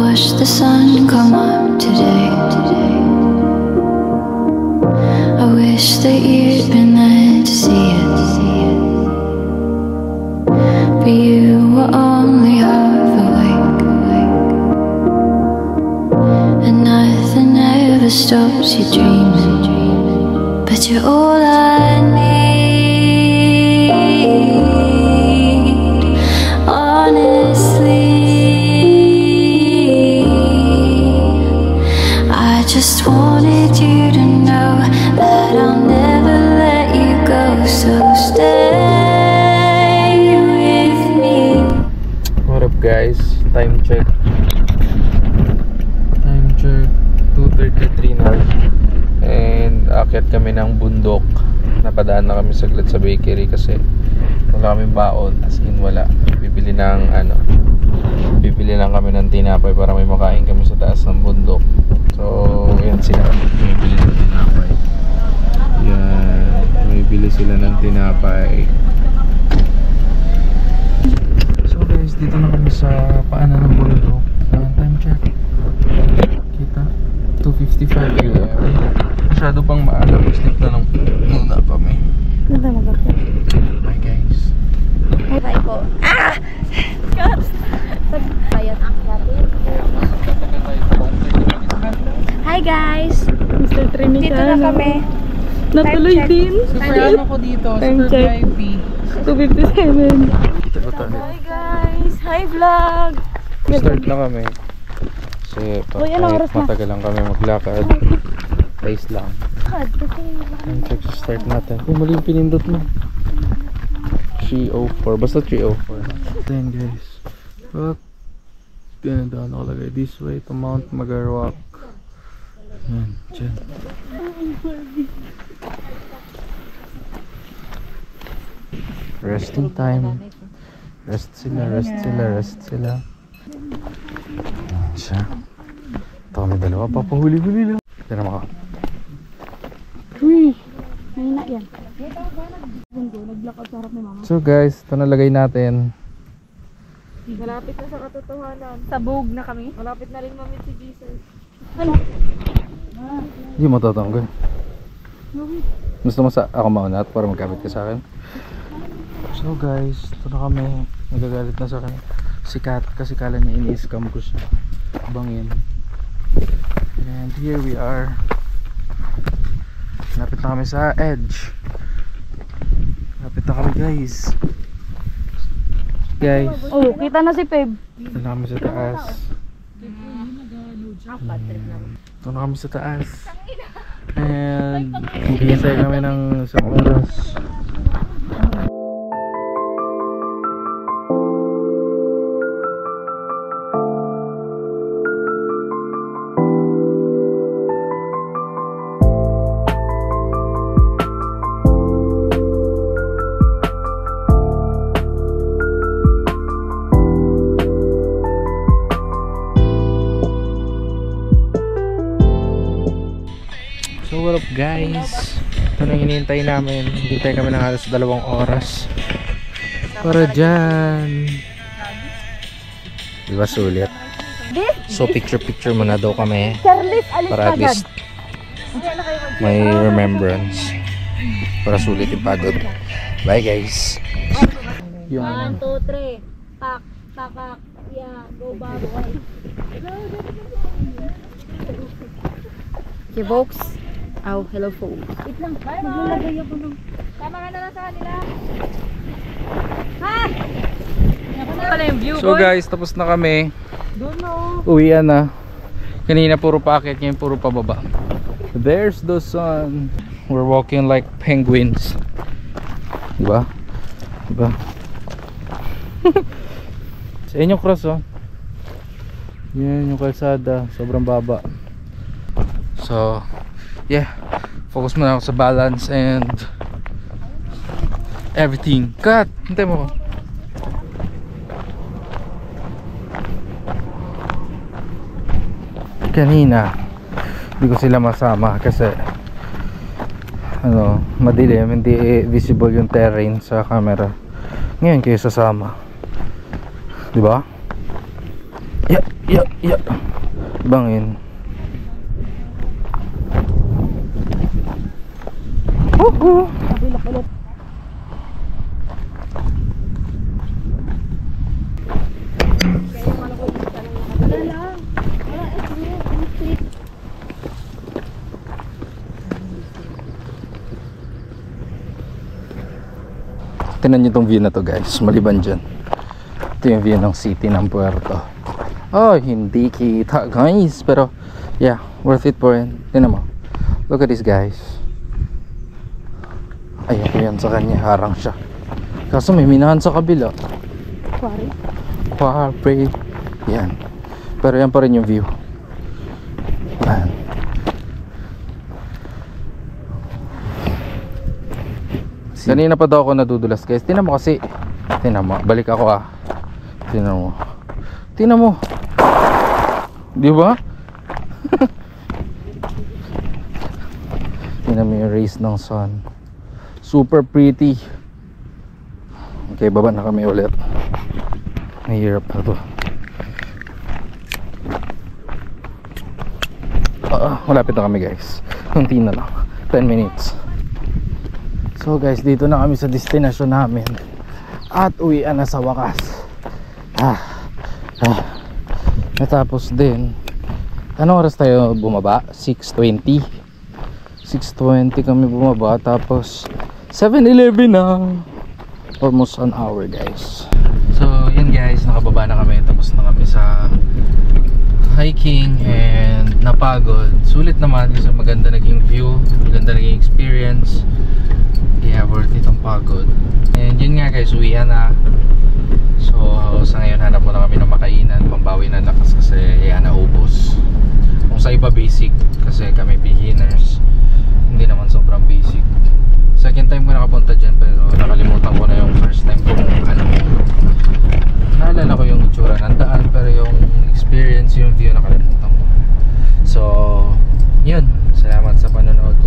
watched the sun come up today. I wish that you'd been there to see it, but you were only half awake, and nothing ever stops you dreaming, but you're all I need, honestly. I just wanted you to know that I'll never let you go, so stay with me. What up guys? Time check. Time check 2:33 na. And aakyat kami ng bundok. Napadaan na kami saglit sa bakery kasi wala kaming baon, as in wala. Bibili lang kami ng tinapay para may makain kami sa taas ng bundok. So yan sila, bibili ng tinapay. Yan, bibili sila ng tinapay. So guys, dito na kami sa paanan ng bundok. Time check, kita 2:55 AM. Masyado pang maaga, sleep na lang muna kami. Bye guys. Bye po. Ah! God! Bayad ang natin. Hi guys! Mr. Trini Dito na kami. Natuloy din. Super ano ko dito? Time Super check. VIP. 2:57. Hi guys! Hi vlog! Start na kami. Kasi Uy, anong kahit oras na? matagal lang kami maglakad. Pace lang. Time check sa start natin. Kung mali yung pinindot mo. 3:04. Basta 3:04. Then guys. What? Ganun nakalagay. This way to Mount Magarwak. Yan. Diyan. Resting time. Rest sila. Siya. Ito kami dalawa. Papahuli-huli lang. Tira maka. Uy! Mahina yan. Naglakad sa harap ni mama. So guys, ito nalagay natin. Malapit na sa katotohanan. Sabog na kami. Malapit na rin mamit si Jesus. Hindi mo tatanggal. Gusto mo sa ako mauna at para magkabit ka sa akin. So guys, ito na kami. Nagagalit na sa akin si Kat kasi kala niya ini-scam ko siya. Bangin. And here we are. Lapit na kami sa edge. Lapit na kami guys. Oh, kita na si Peb. Ito na kami sa taas. Ito na kami sa taas. And hihintay kami ng isang oras. So what up guys, ito na hinihintay namin. Hintay kami ng halos 2 oras para dyan. Diba sulit? So picture muna daw kami para at least may remembrance, para sulit yung pagod. Bye guys. 1, 2, 3. Pak, pakak, yeah, go baboy. Okay folks. Oh, hello folks. Wait lang. Maglalagay ako ng... Tama ka na lang sa kanila. Ha! Wala yung view, So guys, tapos na kami. Uwian na. Kanina puro paakyat, ngayon puro pababa. There's the sun. We're walking like penguins. Diba? Diba? Sa inyo cross oh. Yan yung kalsada. Sobrang baba. So yeah, focus muna ako sa balance and everything. Cut! Hintay mo ko. Kanina hindi ko sila masama kasi ano, madilim, hindi visible yung terrain sa camera. Ngayon kayo sasama, diba? Yeah. Bangin. Woohoo! Kabilak ulit. Tingnan nyo tong view na to guys, maliban dyan. Ito yung view ng city ng Puerto. Oh, hindi kita guys, pero yeah, worth it po rin. Tingnan mo, look at this guys. Ayan sa kanya, harang siya. Kaso may minahan sa kabila. Quarry. Yan. Pero yan pa rin yung view. Yan. Kanina pa daw ako nadudulas guys. Tingnan mo kasi. Tingnan mo. Balik ako ah. Tingnan mo. Di ba? Tingnan mo yung rays ng sun. Super pretty. Okay, baba na kami ulit. Mahirap na to. Malapit na kami guys. Kunti na lang. 10 minutes. So guys, dito na kami sa destination namin. At uwian na sa wakas. Natapos din. Anong oras tayo bumaba? 6:20 kami bumaba. Tapos 7-Eleven na. Almost an hour guys. So yun guys, nakababa na kami. Tapos na kami sa hiking and napagod. Sulit naman kasi maganda naging view, maganda naging experience. Yeah, worth it ang pagod. And yun nga guys, uwian na. So sa ngayon hanap muna kami ng makainan, pambawi na lakas kasi yan naubos. Kung sa iba basic, kasi kami beginners, hindi naman sobrang basic. Second time ko nakapunta dyan, pero nakalimutan ko na yung first time kung ano. Naalala ko yung itsura ng daan, pero yung experience, yung view nakalimutan ko. So yun, salamat sa panonood.